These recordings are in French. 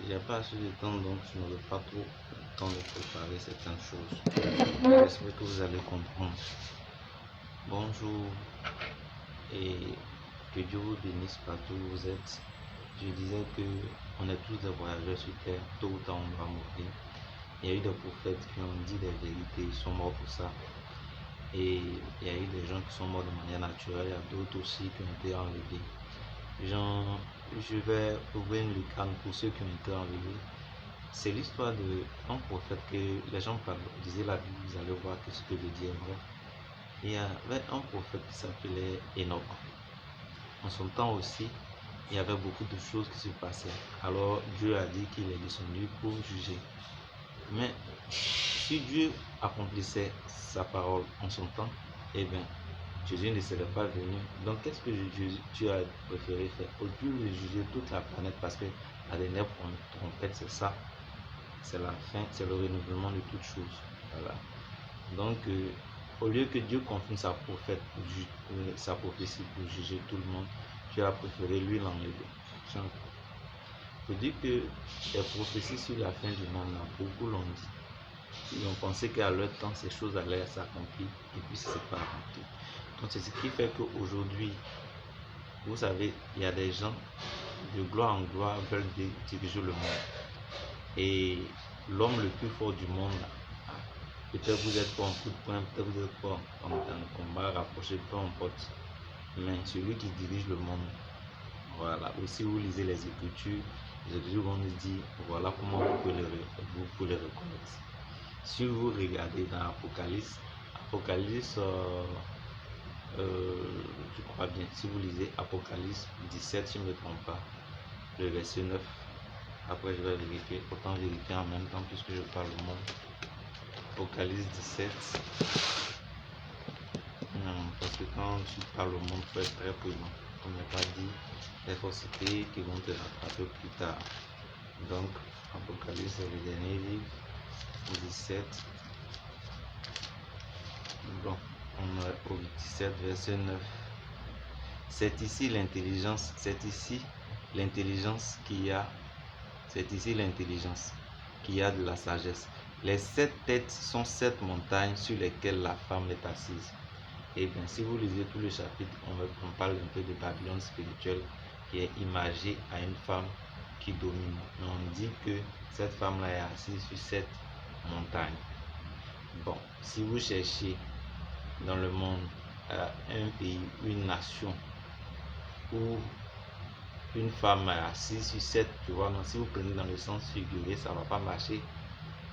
j'ai pas assez de temps, donc je n'aurai pas trop le temps de préparer certaines choses. J'espère que vous allez comprendre. Bonjour et que Dieu vous bénisse partout où vous êtes. Je disais que on est tous des voyageurs sur terre, tôt ou tard on va mourir. Il y a eu des prophètes qui ont dit des vérités, ils sont morts pour ça. Et il y a eu des gens qui sont morts de manière naturelle, il y a d'autres aussi qui ont été enlevés. Je vais ouvrir une lucarne pour ceux qui ont été enlevés. C'est l'histoire d'un prophète que les gens disaient la Bible, vous allez voir que ce que je dis est vrai. Il y avait un prophète qui s'appelait Enoch. En son temps aussi, il y avait beaucoup de choses qui se passaient. Alors Dieu a dit qu'il est descendu pour juger. Mais si Dieu accomplissait sa parole en son temps, eh bien, Jésus ne serait pas venu. Donc, qu'est-ce que Dieu a préféré faire? Au lieu de juger toute la planète, parce que la dernière trompette, c'est ça. C'est la fin, c'est le renouvellement de toutes choses. Voilà. Donc, au lieu que Dieu confirme sa prophétie pour juger tout le monde, Dieu a préféré lui l'enlever. Je dis que les prophéties sur la fin du monde, là, beaucoup l'ont dit. Ils ont pensé qu'à leur temps, ces choses allaient s'accomplir, et puis ce n'est pas accompli. Donc c'est ce qui fait qu'aujourd'hui, vous savez, il y a des gens de gloire en gloire veulent diriger le monde. Et l'homme le plus fort du monde, peut-être vous êtes fort en coup de poing, peut-être vous êtes fort en combat rapproché, peu importe. Mais celui qui dirige le monde, voilà. Aussi vous lisez les Écritures vont nous dire, voilà comment vous pouvez les reconnaître. Si vous regardez dans Apocalypse, je crois bien, si vous lisez Apocalypse 17, je ne me trompe pas, le verset 9, après je vais vérifier, autant vérifier en même temps puisque je parle au monde. Apocalypse 17, parce que quand tu parles au monde, il faut être très prudent. On n'a pas dit les faussetés qui vont te rattraper plus tard. Donc, Apocalypse, c'est le dernier livre, 17. Bon, on est au 17, verset 9. C'est ici l'intelligence, qui a de la sagesse. Les 7 têtes sont 7 montagnes sur lesquelles la femme est assise. Et bien, si vous lisez tout le chapitre, on parle un peu de Babylone spirituelle qui est imagée à une femme qui domine. Mais on dit que cette femme-là est assise sur 7 montagnes. Bon, si vous cherchez dans le monde un pays, une nation où une femme est assise sur 7, tu vois, non, si vous prenez dans le sens figuré, ça ne va pas marcher.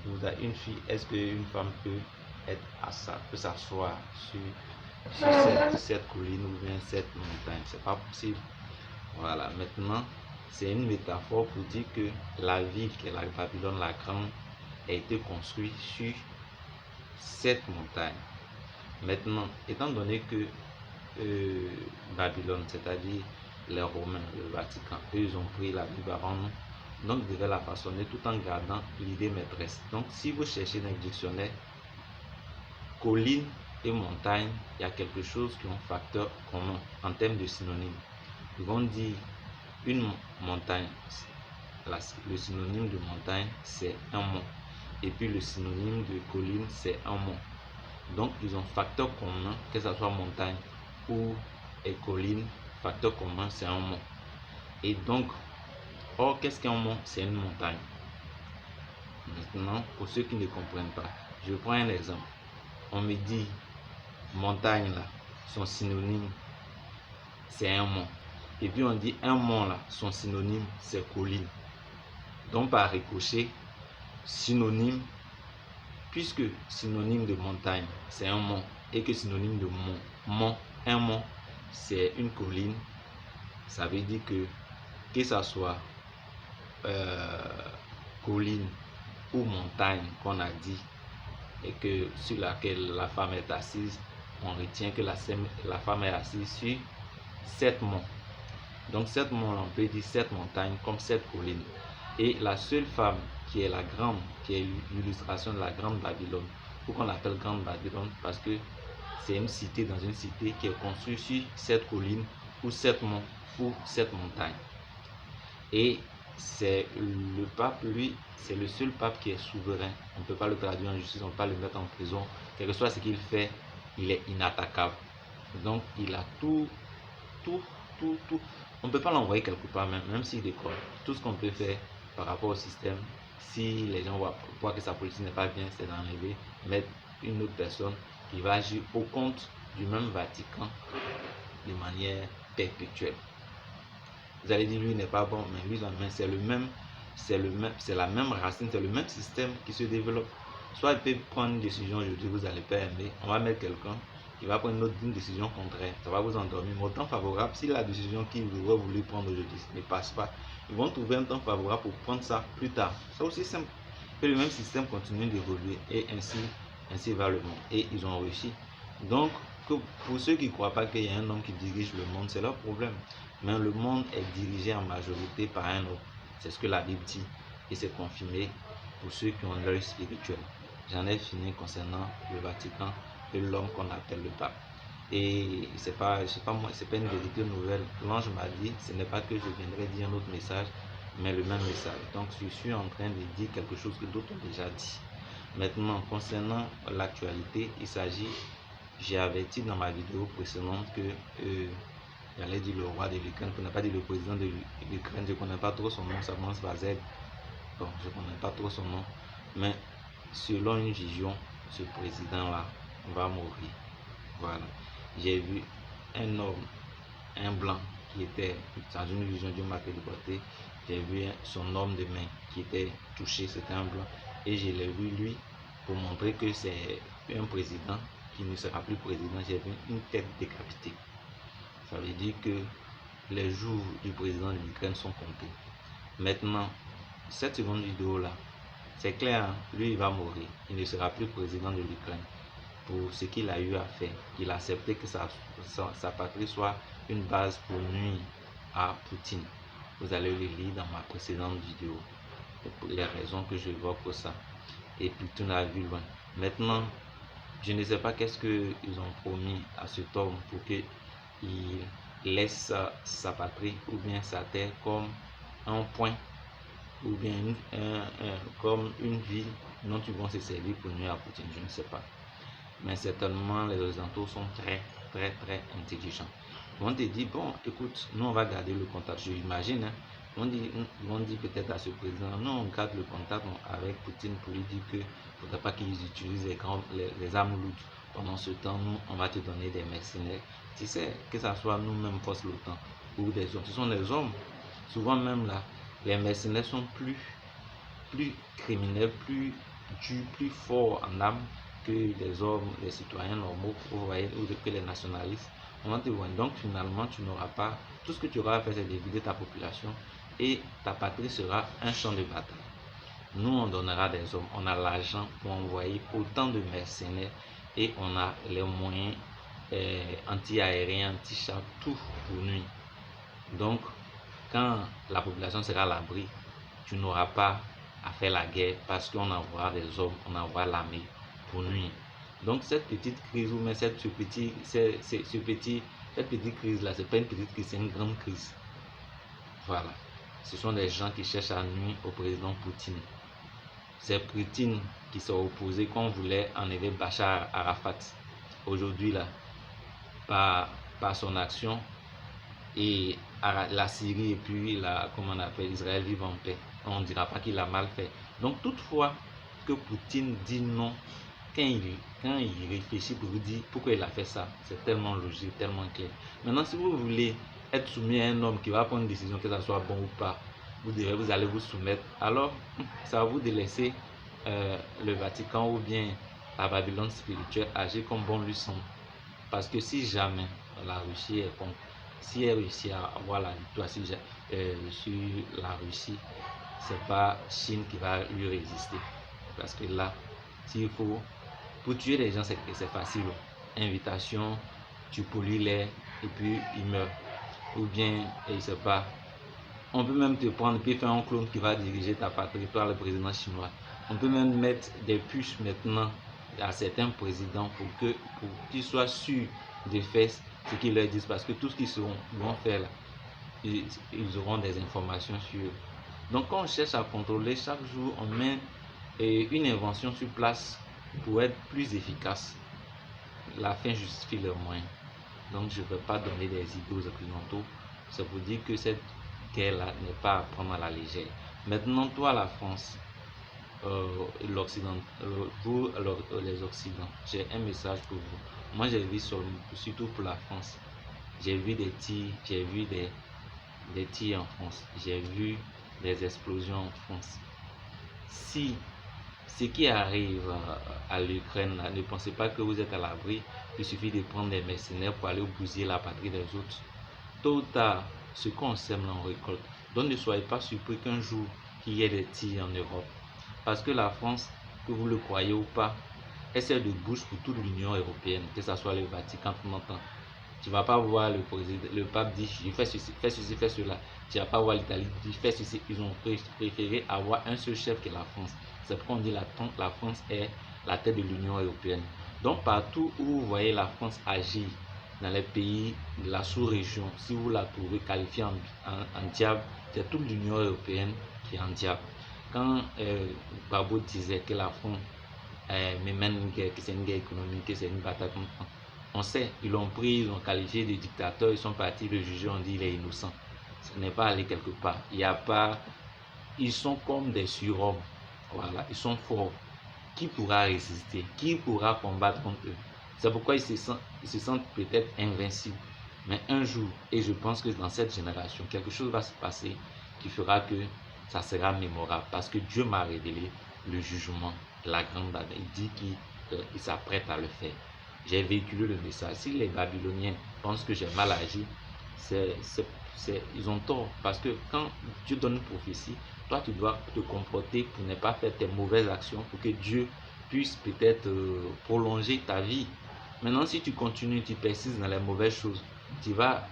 Vous avez une fille, est-ce qu'une femme peut s'asseoir sur cette colline ou bien cette montagne? C'est pas possible. Voilà, maintenant, c'est une métaphore pour dire que la ville qui est la Babylone la Grande a été construite sur cette montagne. Maintenant, étant donné que Babylone, c'est-à-dire les Romains, le Vatican, eux, ils ont pris la Bible avant nous, donc ils devaient la façonner tout en gardant l'idée maîtresse. Donc, si vous cherchez dans le dictionnaire, colline et montagne, il y a quelque chose qui est un facteur commun en termes de synonymes. Ils vont dire une montagne, le synonyme de montagne, c'est un mont. Et puis le synonyme de colline, c'est un mont. Donc, ils ont facteur commun, que ce soit montagne ou colline, facteur commun, c'est un mont. Et donc, or, qu'est-ce qu'un mont? C'est une montagne. Maintenant, pour ceux qui ne comprennent pas, je prends un exemple. On me dit, montagne, là, son synonyme, c'est un mont. Et puis, on dit, un mont, là, son synonyme, c'est colline. Donc, par ricochet, synonyme, puisque synonyme de montagne, c'est un mont, et que synonyme de mont, un mont, c'est une colline, ça veut dire que ça soit colline ou montagne qu'on a dit, et que sur laquelle la femme est assise, on retient que la femme est assise sur 7 monts. Donc 7 monts, on peut dire 7 montagnes comme 7 collines. Et la seule femme qui est la grande, qui est l'illustration de la grande Babylone. Pourquoi on l'appelle grande Babylone? Parce que c'est une cité dans une cité qui est construite sur 7 collines ou 7 monts ou 7 montagnes. Et c'est le pape, lui, c'est le seul pape qui est souverain. On ne peut pas le traduire en justice, on ne peut pas le mettre en prison. Quel que soit ce qu'il fait, il est inattaquable. Donc, il a tout. On ne peut pas l'envoyer quelque part, même s'il décolle. Tout ce qu'on peut faire par rapport au système, si les gens voient que sa politique n'est pas bien, c'est d'enlever, mettre une autre personne qui va agir au compte du même Vatican de manière perpétuelle. Vous allez dire, lui n'est pas bon, mais lui, c'est la même racine, c'est le même système qui se développe. Soit il peut prendre une décision aujourd'hui, vous n'allez pas aimer, on va mettre quelqu'un qui va prendre une décision contraire, ça va vous endormir. Mais au temps favorable, si la décision qu'il aurait voulu prendre aujourd'hui ne passe pas, ils vont trouver un temps favorable pour prendre ça plus tard. C'est aussi simple. Et le même système continue d'évoluer et ainsi va le monde. Et ils ont réussi. Donc, pour ceux qui ne croient pas qu'il y a un homme qui dirige le monde, c'est leur problème. Mais le monde est dirigé en majorité par un homme. C'est ce que la Bible dit et c'est confirmé pour ceux qui ont l'œil spirituel. J'en ai fini concernant le Vatican et l'homme qu'on appelle le pape. Et c'est pas moi, c'est pas une vérité nouvelle. L'ange m'a dit, ce n'est pas que je viendrai dire un autre message, mais le même message. Donc je suis en train de dire quelque chose que d'autres ont déjà dit. Maintenant, concernant l'actualité, il s'agit, j'ai averti dans ma vidéo précédente que j'allais dire le roi de l'Ukraine, je ne connais pas dit le président de l'Ukraine, je ne connais pas trop son nom, ça commence par Z. Bon, je ne connais pas trop son nom, mais selon une vision, ce président-là va mourir. Voilà. J'ai vu un homme, un blanc, qui était dans une vision, Dieu m'a téléporté. J'ai vu son homme de main qui était touché, c'était un blanc. Et je l'ai vu lui pour montrer que c'est un président qui ne sera plus président. J'ai vu une tête décapitée. Ça veut dire que les jours du président de l'Ukraine sont comptés. Maintenant, cette seconde vidéo là, c'est clair, hein, lui il va mourir. Il ne sera plus président de l'Ukraine. Pour ce qu'il a eu à faire, il a accepté que sa patrie soit une base pour nuire à Poutine. Vous allez le lire dans ma précédente vidéo pour les raisons que je vois pour ça. Et Poutine a vu loin. Maintenant, je ne sais pas qu'est-ce qu'ils ont promis à cet homme pour qu'il laisse sa patrie ou bien sa terre comme un point ou bien comme une ville dont ils vont se servir pour nuire à Poutine. Je ne sais pas. Mais certainement les Occidentaux sont très intelligents. Ils vont te dire, bon, écoute, nous on va garder le contact, j'imagine, hein. Ils vont dire peut-être à ce président, non, on garde le contact avec Poutine pour lui dire que ne faudrait pas qu'ils utilisent les armes lourdes. Pendant ce temps, nous, on va te donner des mercenaires. Tu sais, que ce soit nous-mêmes, force l'OTAN, ou des hommes. Ce sont des hommes. Souvent même là, les mercenaires sont plus criminels, plus durs, plus forts en âme que les hommes, les citoyens normaux, vous voyez, ou que les nationalistes. Donc finalement, tu n'auras pas, tout ce que tu auras à faire, c'est de vider ta population et ta patrie sera un champ de bataille. Nous, on donnera des hommes, on a l'argent pour envoyer autant de mercenaires et on a les moyens anti-aériens, anti-chars, tout pour nuire. Donc, quand la population sera à l'abri, tu n'auras pas à faire la guerre parce qu'on envoie des hommes, on envoie l'armée pour nuire. Donc cette petite crise ou même cette petite crise là, c'est pas une petite crise, c'est une grande crise. Voilà. Ce sont des gens qui cherchent à nuire au président Poutine. C'est Poutine qui s'est opposé quand on voulait enlever Bachar Arafat. Aujourd'hui là, par son action, et la Syrie et puis comment on appelle, Israël vivent en paix. On ne dira pas qu'il a mal fait. Donc toutefois que Poutine dit non, quand il réfléchit pour vous dire pourquoi il a fait ça, c'est tellement logique, tellement clair. Maintenant, si vous voulez être soumis à un homme qui va prendre une décision, que ça soit bon ou pas, vous allez vous soumettre. Alors, c'est à vous de laisser le Vatican ou bien la Babylone spirituelle agir comme bon lui semble. Parce que si jamais la Russie est contre, si elle réussit à avoir la victoire sur la Russie, c'est pas Chine qui va lui résister. Parce que là, s'il faut, pour tuer les gens, c'est facile. Invitation, tu pollues l'air et puis ils meurent. Ou bien, je sais pas, on peut même te prendre et faire un clone qui va diriger ta patrie, toi le président chinois. On peut même mettre des puces maintenant à certains présidents pour qu'ils soient sûrs de faire ce qu'ils leur disent. Parce que tout ce qu'ils vont faire là, ils auront des informations sur Donc quand on cherche à contrôler, chaque jour on met une invention sur place pour être plus efficace. La fin justifie les moyens. Donc je ne vais pas donner des idées aux Occidentaux. Ça veut dire que cette guerre-là n'est pas à prendre à la légère. Maintenant, toi, la France, l'Occident, vous, les Occidents, j'ai un message pour vous. Moi, j'ai vu surtout pour la France. J'ai vu des tirs, j'ai vu des tirs en France. J'ai vu des explosions en France. Si ce qui arrive à l'Ukraine, ne pensez pas que vous êtes à l'abri. Il suffit de prendre des mercenaires pour aller bousiller la patrie des autres. Tôt ou tard, ce qu'on sème, l'on récolte. Donc ne soyez pas surpris qu'un jour, il y ait des tirs en Europe. Parce que la France, que vous le croyez ou pas, elle sert de bouche pour toute l'Union européenne, que ce soit le Vatican, tout le temps. Tu ne vas pas voir le président, le pape dit je fais ceci, fais ceci, fais cela. Tu ne vas pas voir l'Italie dire fais ceci. Ils ont préféré avoir un seul chef qui est la France. C'est pourquoi on dit la France est la tête de l'Union européenne. Donc partout où vous voyez la France agir dans les pays de la sous-région, si vous la trouvez qualifiée en diable, c'est toute l'Union européenne qui est en diable. Quand Gbagbo disait que la France mène une guerre, que c'est une guerre économique, que c'est une bataille contre France, on sait, ils l'ont pris, ils l'ont qualifié de dictateur, ils sont partis le juger, on dit il est innocent. Ce n'est pas allé quelque part. Il y a pas, ils sont comme des surhommes. Voilà, ils sont forts. Qui pourra résister? Qui pourra combattre contre eux? C'est pourquoi ils se sentent peut-être invincibles. Mais un jour, et je pense que dans cette génération, quelque chose va se passer qui fera que ça sera mémorable. Parce que Dieu m'a révélé le jugement, la grande date. Il dit qu'il s'apprête à le faire. J'ai véhiculé le message. Si les Babyloniens pensent que j'ai mal agi, ils ont tort. Parce que quand Dieu donne une prophétie, toi tu dois te comporter pour ne pas faire tes mauvaises actions, pour que Dieu puisse peut-être prolonger ta vie. Maintenant, si tu continues, tu persistes dans les mauvaises choses, tu vas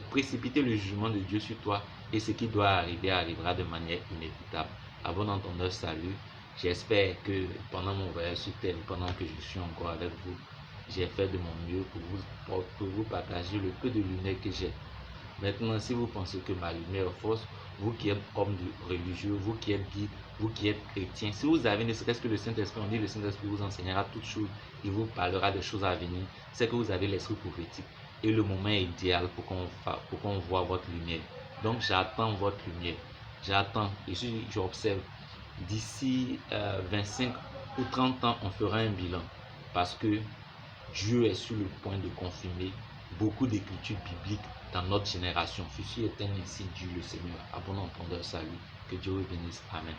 précipiter le jugement de Dieu sur toi, et ce qui doit arriver arrivera de manière inévitable. À bon entendeur, salut. J'espère que pendant mon voyage sur terre, pendant que je suis encore avec vous, j'ai fait de mon mieux pour vous partager le peu de lumière que j'ai. Maintenant, si vous pensez que ma lumière est fausse, vous qui êtes homme religieux, vous qui êtes guide, vous qui êtes chrétien, si vous avez ne serait-ce que le Saint-Esprit, on dit le Saint-Esprit vous enseignera toutes choses, il vous parlera des choses à venir, c'est que vous avez l'esprit prophétique. Et le moment est idéal pour qu'on voit votre lumière. Donc j'attends votre lumière. J'attends, et j'observe. D'ici 25 ou 30 ans, on fera un bilan. Parce que Dieu est sur le point de confirmer beaucoup d'écritures bibliques dans notre génération. Ceci est un ainsi Dieu le Seigneur. À bon entendeur, salut. Que Dieu vous bénisse. Amen.